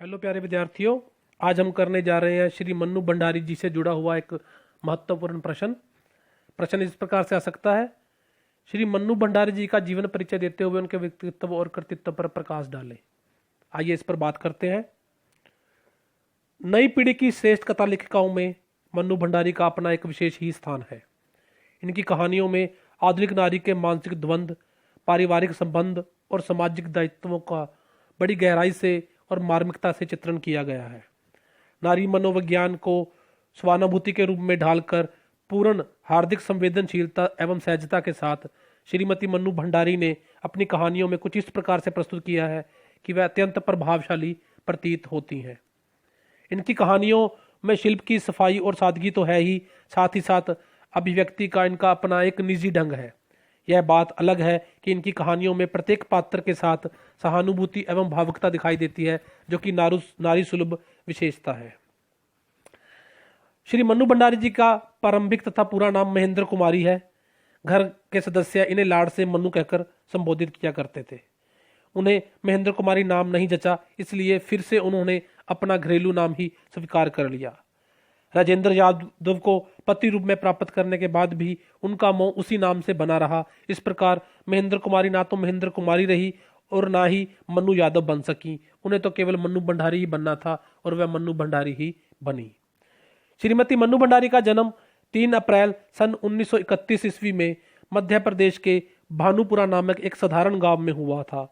Hello प्यारे विद्यार्थियों। आज हम करने जा रहे हैं श्री मन्नू भंडारी जी से जुड़ा हुआ एक महत्वपूर्ण प्रश्न। प्रश्न इस प्रकार से आ सकता है, श्री मन्नू भंडारी जी का जीवन परिचय देते हुए उनके व्यक्तित्व और कृतित्व पर प्रकाश डालें। आइए इस पर बात करते हैं। नई पीढ़ी की श्रेष्ठ कथा लेखिकाओं में मन्नू भंडारी का अपना एक विशेष ही स्थान है। इनकी कहानियों में आधुनिक नारी के मानसिक द्वंद्व, पारिवारिक संबंध और सामाजिक दायित्वों का बड़ी गहराई से और मार्मिकता से चित्रण किया गया है। नारी मनोविज्ञान को स्वानुभूति के रूप में ढालकर पूर्ण हार्दिक संवेदनशीलता एवं सहजता के साथ श्रीमती मन्नू भंडारी ने अपनी कहानियों में कुछ इस प्रकार से प्रस्तुत किया है कि वह अत्यंत प्रभावशाली प्रतीत होती हैं। इनकी कहानियों में शिल्प की सफाई और सादगी तो है ही, साथ ही साथ अभिव्यक्ति का इनका अपना एक निजी ढंग है। यह बात अलग है कि इनकी कहानियों में प्रत्येक पात्र के साथ सहानुभूति एवं भावुकता दिखाई देती है, जो कि नारी सुलभ विशेषता है। श्री मन्नू भंडारी जी का प्रारंभिक तथा पूरा नाम महेंद्र कुमारी है। घर के सदस्य इन्हें लाड से मन्नू कहकर संबोधित किया करते थे। उन्हें महेंद्र कुमारी नाम नहीं जचा, इसलिए फिर से उन्होंने अपना घरेलू नाम ही स्वीकार कर लिया। राजेंद्र यादव को पति रूप में प्राप्त करने के बाद भी उनका मोह उसी नाम से बना रहा। इस प्रकार महेंद्र कुमारी ना तो महेंद्र कुमारी रही और ना ही मन्नू यादव बन सकी। उन्हें तो केवल मन्नू भंडारी ही बनना था और वह मन्नू भंडारी ही बनी। श्रीमती मन्नू भंडारी का जन्म 3 अप्रैल सन 1931 ईस्वी में मध्य प्रदेश के भानुपुरा नामक एक साधारण गांव में हुआ था।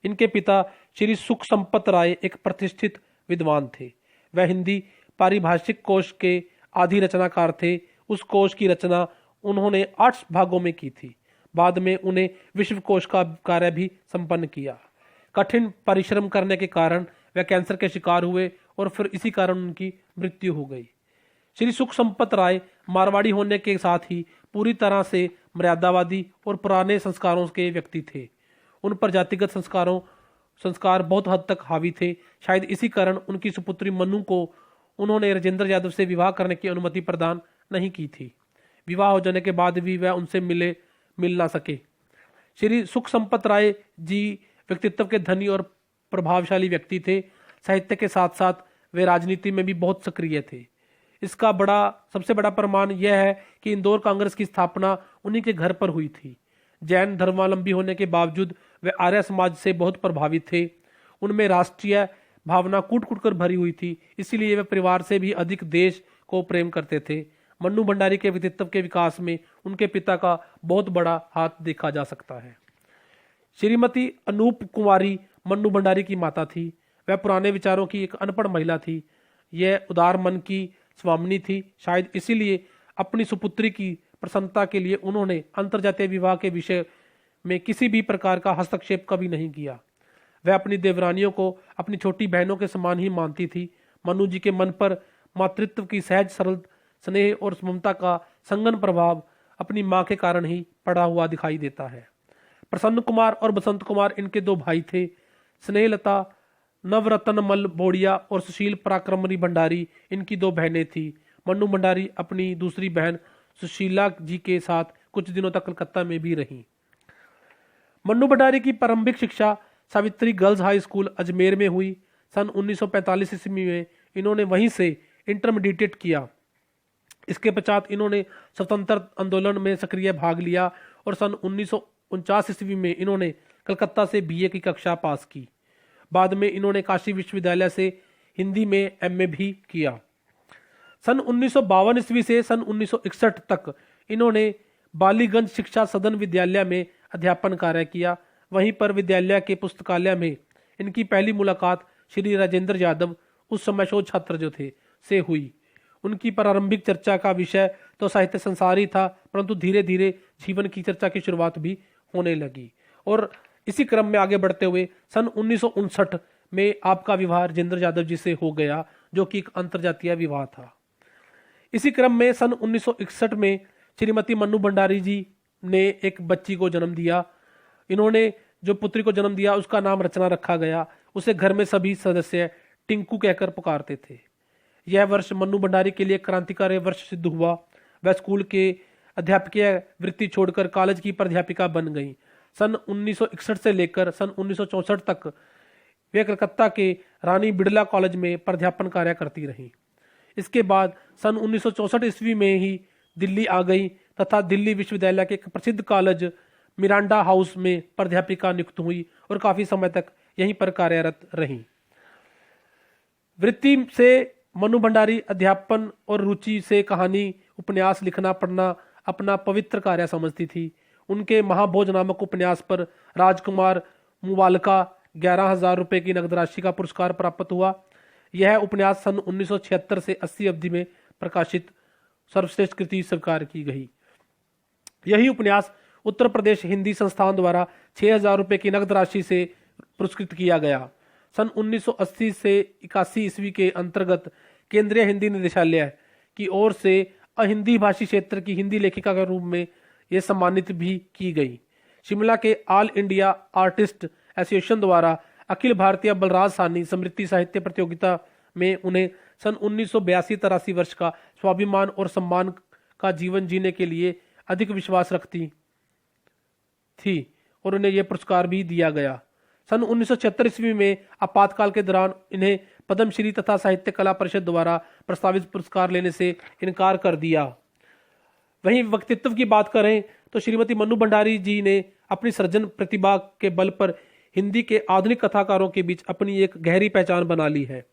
इनके पिता श्री सुख संपत राय एक प्रतिष्ठित विद्वान थे। वह हिंदी पारिभाषिक कोश के आदि रचनाकार थे। उस कोश की रचना उन्होंने 8 भागों में की थी। बाद में उन्हें विश्व कोश का कार्य भी संपन्न किया। कठिन परिश्रम करने के कारण वह कैंसर के शिकार हुए और फिर इसी कारण उनकी मृत्यु हो गई। श्री सुख संपत राय मारवाड़ी होने के साथ ही पूरी तरह से मर्यादावादी और पुराने संस्कारों के व्यक्ति थे। उन पर जातिगत संस्कार बहुत हद तक हावी थे। शायद इसी कारण उनकी सुपुत्री मन्नू को उन्होंने राजेंद्र यादव से विवाह करने की अनुमति प्रदान नहीं की थी। विवाह हो जाने के बाद भी वह उनसे मिल ना सके। श्री सुख संपत राय जी व्यक्तित्व के धनी और प्रभावशाली व्यक्ति थे। साहित्य के साथ साथ वे राजनीति में भी बहुत सक्रिय थे। इसका सबसे बड़ा प्रमाण यह है कि इंदौर कांग्रेस की स्थापना उन्हीं के घर पर हुई थी। जैन धर्मावलंबी होने के बावजूद वे आर्य समाज से बहुत प्रभावित थे। उनमें राष्ट्रीय भावना कूट कूट कर भरी हुई थी, इसीलिए वे परिवार से भी अधिक देश को प्रेम करते थे। मन्नू भंडारी के व्यक्तित्व के विकास में उनके पिता का बहुत बड़ा हाथ देखा जा सकता है। श्रीमती अनूप कुमारी मन्नू भंडारी की माता थी। वह पुराने विचारों की एक अनपढ़ महिला थी। यह उदार मन की स्वामिनी थी। शायद इसीलिए अपनी सुपुत्री की प्रसन्नता के लिए उन्होंने अंतर्जातीय विवाह के विषय में किसी भी प्रकार का हस्तक्षेप कभी नहीं किया। वह अपनी देवरानियों को अपनी छोटी बहनों के समान ही मानती थी। मन्नू जी के मन पर मातृत्व की सहज सरल स्नेह और ममता का संगन प्रभाव अपनी मां के कारण ही पड़ा हुआ दिखाई देता है। प्रसन्न कुमार और बसंत कुमार इनके 2 भाई थे। स्नेहलता नवरत्नमल बोड़िया और सुशील पराक्रमणी भंडारी इनकी 2 बहनें थी। मन्नू भंडारी अपनी दूसरी बहन सुशीला जी के साथ कुछ दिनों तक कलकत्ता में भी रहीं। मन्नू भंडारी की प्रारंभिक शिक्षा Savitri girls high school Ajmer में हुई। सन 1945 ईस्वी में इन्होंने वहीं से इंटरमीडिएट किया। इसके पश्चात इन्होंने स्वतंत्रता आंदोलन में सक्रिय भाग लिया और सन 1949 ईस्वी में इन्होंने कलकत्ता से बीए की कक्षा पास की। बाद में इन्होंने काशी विश्वविद्यालय से हिंदी में एमए भी किया। सन 1952 ईस्वी से सन 1961 तक इन्होंने बालीगंज शिक्षा सदन विद्यालय में अध्यापन कार्य किया। वहीं पर विद्यालय के पुस्तकालय में इनकी पहली मुलाकात श्री राजेंद्र यादव, उस समय शोध छात्र जो थे, से हुई। उनकी प्रारंभिक चर्चा का विषय तो साहित्य संसार ही था, परंतु धीरे धीरे जीवन की चर्चा की शुरुआत भी होने लगी और इसी क्रम में आगे बढ़ते हुए सन 1959 में आपका विवाह राजेंद्र यादव जी से हो गया, जो कि एक अंतर्जातीय विवाह था। इसी क्रम में सन 1961 में श्रीमती मन्नू भंडारी जी ने एक बच्ची को जन्म दिया। इन्होंने जो पुत्री को जन्म दिया उसका नाम रचना रखा गया। उसे घर में सभी सदस्य टिंकू कहकर पुकारते थे। यह वर्ष मन्नू भंडारी के लिए क्रांतिकारी वर्ष सिद्ध हुआ। वह स्कूल के अध्यापकीय वृत्ति छोड़कर कॉलेज की प्राध्यापिका बन गई। सन 1961 से लेकर सन 1964 तक वे कलकत्ता के रानी बिड़ला कॉलेज में प्राध्यापन कार्य करती रहीं। इसके बाद सन 1964 ईस्वी में ही दिल्ली आ गई तथा दिल्ली विश्वविद्यालय के एक प्रसिद्ध कॉलेज मिरांडा हाउस में प्राध्यापिका नियुक्त हुई और काफी समय तक यहीं पर कार्यरत रहीं। वृत्ति से मनु भंडारी अध्यापन और रुचि से कहानी उपन्यास लिखना पढ़ना अपना पवित्र कार्य समझती थी। उनके महाभोज नामक उपन्यास पर राजकुमार मुवालका 11,000 रुपए की नगद राशि का पुरस्कार प्राप्त हुआ। यह उपन्यास सन 1976 से 80 अवधि में प्रकाशित सर्वश्रेष्ठ कृति स्वीकार की गई। यही उपन्यास उत्तर प्रदेश हिंदी संस्थान द्वारा 6,000 रुपए की नगद राशि से पुरस्कृत किया गया। सन 1980 से 81 ईस्वी के अंतर्गत केंद्रीय हिंदी निदेशालय की ओर से अहिंदी भाषी क्षेत्र की हिंदी लेखिका के रूप में यह सम्मानित भी की गई। शिमला के ऑल इंडिया आर्टिस्ट एसोसिएशन द्वारा अखिल भारतीय बलराज साहनी समृद्धि साहित्य प्रतियोगिता में उन्हें सन 1982-83 वर्ष का स्वाभिमान और सम्मान का जीवन जीने के लिए अधिक विश्वास रखती थी और उन्हें यह पुरस्कार भी दिया गया। सन 1976 ईस्वी में आपातकाल के दौरान इन्हें पद्मश्री तथा साहित्य कला परिषद द्वारा प्रस्तावित पुरस्कार लेने से इनकार कर दिया। वहीं व्यक्तित्व की बात करें तो श्रीमती मनु भंडारी जी ने अपनी सृजन प्रतिभा के बल पर हिंदी के आधुनिक कथाकारों के बीच अपनी एक गहरी पहचान बना ली है।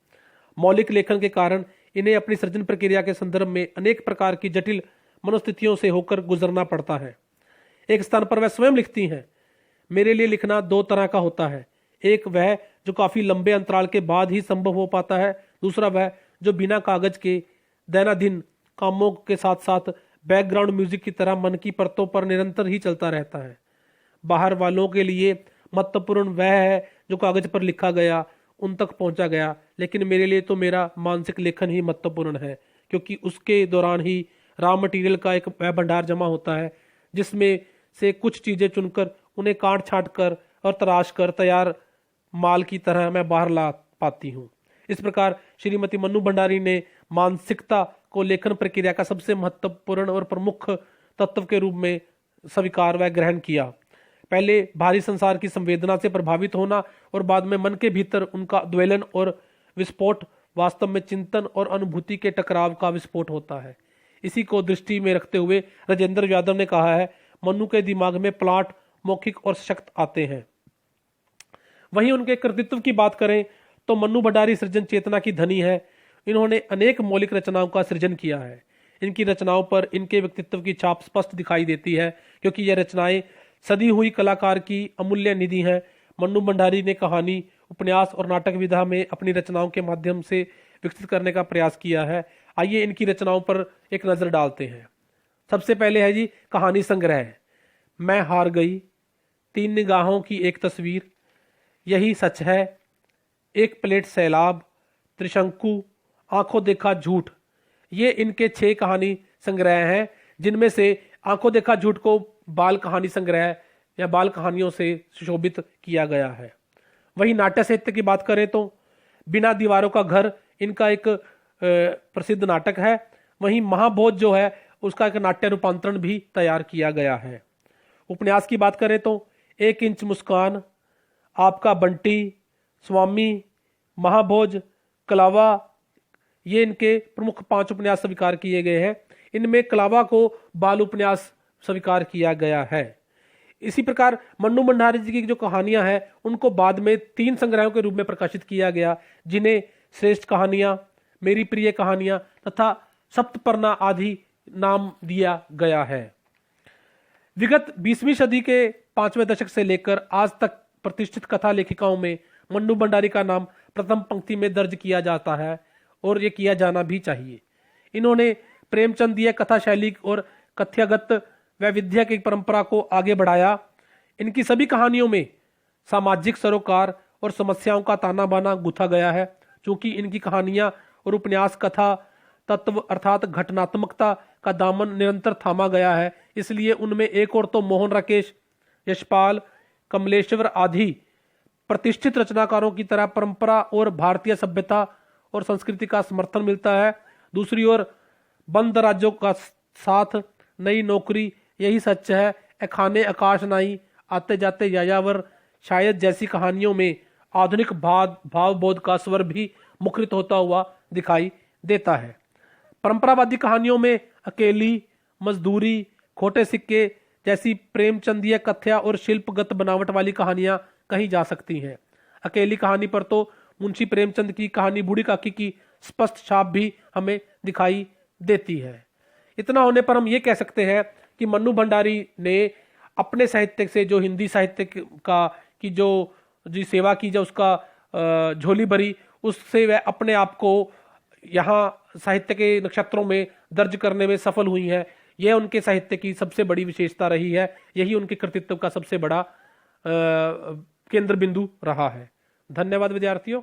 मौलिक लेखन के कारण इन्हें अपनी सृजन प्रक्रिया के संदर्भ में अनेक प्रकार की जटिल मनोस्थितियों से होकर गुजरना पड़ता है। एक स्थान पर वह स्वयं लिखती हैं, मेरे लिए लिखना दो तरह का होता है, एक वह जो काफी लंबे अंतराल के बाद ही संभव हो पाता है, दूसरा वह जो बिना कागज के दैनंदिन कामों के साथ साथ बैकग्राउंड म्यूजिक की तरह मन की परतों पर निरंतर ही चलता रहता है। बाहर वालों के लिए महत्वपूर्ण वह है जो कागज पर लिखा गया, उन तक पहुंचा गया, लेकिन मेरे लिए तो मेरा मानसिक लेखन ही महत्वपूर्ण है, क्योंकि उसके दौरान ही रॉ मटेरियल का एक वह भंडार जमा होता है जिसमें से कुछ चीजें चुनकर उन्हें काट छाट कर और तराश कर तैयार माल की तरह मैं बाहर ला पाती हूँ। इस प्रकार श्रीमती मनु भंडारी ने मानसिकता को लेखन प्रक्रिया का सबसे महत्वपूर्ण और प्रमुख तत्व के रूप में स्वीकार व ग्रहण किया। पहले भारी संसार की संवेदना से प्रभावित होना और बाद में मन के भीतर उनका द्वेलन और विस्फोट वास्तव में चिंतन और अनुभूति के टकराव का विस्फोट होता है। इसी को दृष्टि में रखते हुए राजेंद्र यादव ने कहा है, मनु के दिमाग में प्लाट मौखिक और सशक्त आते हैं। वहीं उनके कृतित्व की बात करें तो मनु भंडारी सृजन चेतना की धनी है। इन्होंने अनेक मौलिक रचनाओं का सृजन किया है। इनकी रचनाओं पर इनके व्यक्तित्व की छाप स्पष्ट दिखाई देती है, क्योंकि यह रचनाएं सदी हुई कलाकार की अमूल्य निधि हैं। मनु भंडारी ने कहानी, उपन्यास और नाटक विधा में अपनी रचनाओं के माध्यम से विकसित करने का प्रयास किया है। आइए इनकी रचनाओं पर एक नजर डालते हैं। सबसे पहले है जी कहानी संग्रह, मैं हार गई, तीन निगाहों की एक तस्वीर, यही सच है, एक प्लेट सैलाब, त्रिशंकु, आंखों देखा झूठ। ये इनके 6 कहानी संग्रह हैं, जिनमें से आंखों देखा झूठ को बाल कहानी संग्रह या बाल कहानियों से सुशोभित किया गया है। वही नाट्य साहित्य की बात करें तो बिना दीवारों का घर इनका एक प्रसिद्ध नाटक है। वहीं महाभोज जो है उसका एक नाट्य रूपांतरण भी तैयार किया गया है। उपन्यास की बात करें तो 1 इंच मुस्कान, आपका बंटी, स्वामी, महाभोज, कलावा, ये इनके प्रमुख 5 उपन्यास स्वीकार किए गए हैं। इनमें कलावा को बाल उपन्यास स्वीकार किया गया है। इसी प्रकार मनु भंडारी जी की जो कहानियां हैं उनको बाद में 3 संग्रहों के रूप में प्रकाशित किया गया, जिन्हें श्रेष्ठ कहानियां, मेरी प्रिय कहानियां तथा सप्तपर्णा आदि नाम दिया गया है। विगत 20वीं सदी के 5वें दशक से लेकर आज तक प्रतिष्ठित कथा लेखिकाओं में मनु भंडारी का नाम प्रथम पंक्ति में दर्ज किया जाता है और ये किया जाना भी चाहिए। इन्होंने प्रेमचंदीय कथा शैली और कथ्यगत वैविध्य की परंपरा को आगे बढ़ाया। इनकी सभी कहानियों में सामाजिक सरोकार और समस्याओं का ताना बाना गुथा गया है। चूंकि इनकी कहानियां और उपन्यास कथा तत्व अर्थात घटनात्मकता का दामन निरंतर थामा गया है, इसलिए उनमें एक और तो मोहन राकेश, यशपाल, कमलेश्वर आदि प्रतिष्ठित रचनाकारों की तरह परंपरा और भारतीय सभ्यता और संस्कृति का समर्थन मिलता है। दूसरी ओर बंद राज्यों का साथ, नई नौकरी, यही सच है, ए खाने आकाश नाई, आते जाते यायावर, शायद जैसी कहानियों में आधुनिक भावबोध का स्वर भी मुखरित होता हुआ दिखाई देता है। परंपरावादी कहानियों में अकेली, मजदूरी, खोटे सिक्के जैसी प्रेमचंदीय कथ्या और शिल्पगत बनावट वाली कहानियां कही जा सकती हैं। अकेली कहानी पर तो मुंशी प्रेमचंद की कहानी बूढ़ी काकी की स्पष्ट छाप भी हमें दिखाई देती है। इतना होने पर हम ये कह सकते हैं कि मन्नू भंडारी ने अपने साहित्य से जो हिंदी साहित्य का की जो जी सेवा की, जो उसका झोली भरी, उससे वह अपने आप को यहाँ साहित्य के नक्षत्रों में दर्ज करने में सफल हुई है। यह उनके साहित्य की सबसे बड़ी विशेषता रही है, यही उनके कृतित्व का सबसे बड़ा केंद्र बिंदु रहा है। धन्यवाद विद्यार्थियों।